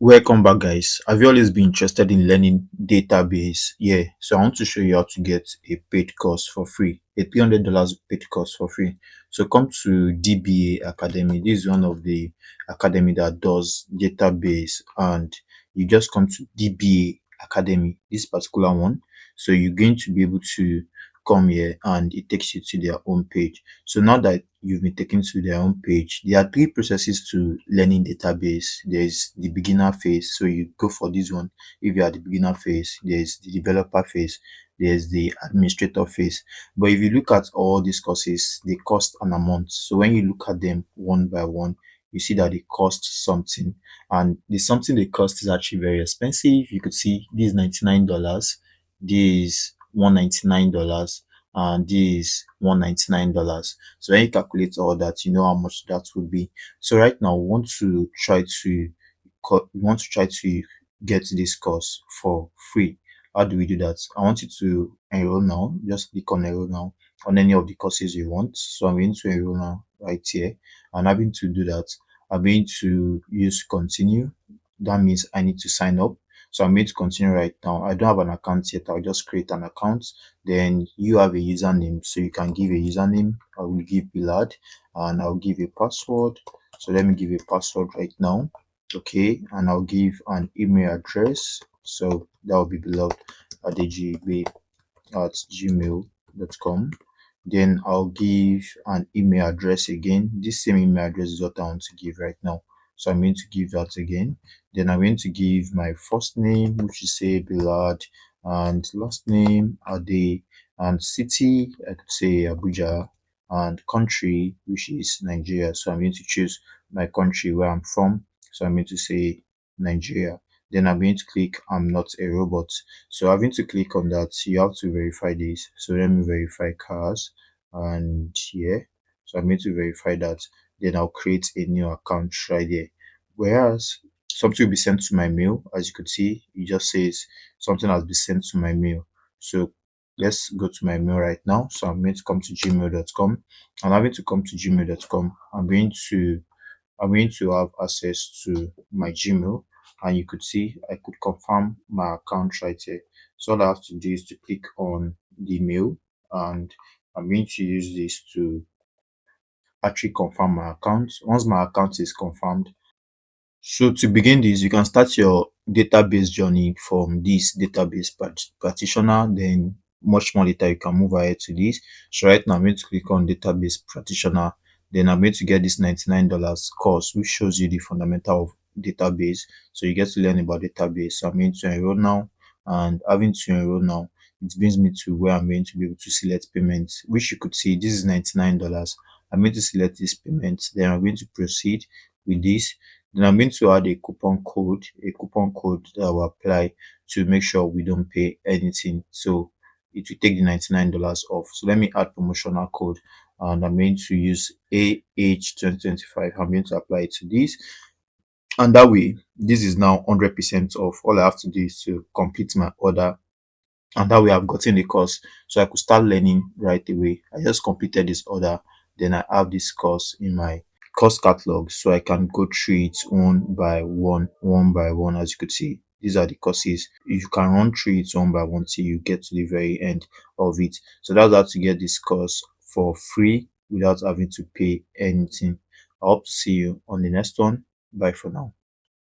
Welcome back, guys. Have you always been interested in learning database? Yeah, so I want to show you how to get a paid course for free, a $300 paid course for free. So come to DBA Academy. This is one of the academy that does database, and you just come to DBA Academy, this particular one. So you're going to be able to come here, and it takes you to their home page. So now that you've been taken to their home page, there are three processes to learning database. There's the beginner phase, so you go for this one. If you are the beginner phase, there's the developer phase, there's the administrator phase. But if you look at all these courses, they cost an amount. So when you look at them one by one, you see that they cost something, and the something they cost is actually very expensive. You could see this is $99, this is $199, and this is $199. So when you calculate all that, you know how much that would be. So right now, we want to try to get this course for free. How do we do that? I want you to enroll now. Just click on enroll now on any of the courses you want. So I'm going to enroll now right here, and I'm going to do that. I'm going to use continue. That means I need to sign up. So I'm going to continue right now. I don't have an account yet. I'll just create an account. Then you have a username, so you can give a username. I will give Bilad, and I'll give a password. So let me give a password right now. Okay, and I'll give an email address. So that will be beloved at gmail.com. Then I'll give an email address again. This same email address is what I want to give right now. So I'm going to give that again. Then I'm going to give my first name, which is say Bilad, and last name Ade, and city, I could say Abuja, and country, which is Nigeria. So I'm going to choose my country where I'm from. So I'm going to say Nigeria. Then I'm going to click I'm not a robot. So having to click on that, you have to verify this. So let me verify cars, and here. So I'm going to verify that. Then I'll create a new account right there. Whereas something will be sent to my mail, as you could see, it just says something has been sent to my mail. So let's go to my mail right now. So I'm going to come to gmail.com, and I'm going to come to gmail.com. I'm going to have access to my Gmail, and you could see I could confirm my account right here. So all I have to do is to click on the mail, and I'm going to use this to actually confirm my account. Once my account is confirmed, so to begin this, you can start your database journey from this database practitioner. Then much more later, you can move ahead to this. So right now, I'm going to click on database practitioner. Then I'm going to get this $99 course, which shows you the fundamental of database. So you get to learn about database. So I'm going to enroll now, and having to enroll now, it brings me to where I'm going to be able to select payments, which you could see this is $99. I'm going to select this payment. Then I'm going to proceed with this. Then I'm going to add a coupon code that will apply to make sure we don't pay anything. So it will take the $99 off. So let me add promotional code, and I'm going to use AH2025. I'm going to apply it to this. And that way, this is now 100% off. All I have to do is to complete my order, and that way I've gotten the course, so I could start learning right away. I just completed this order, then I have this course in my course catalog, so I can go through it one by one. As you could see, these are the courses. You can run through it one by one till you get to the very end of it. So that's how to get this course for free without having to pay anything. I hope to see you on the next one. Bye for now.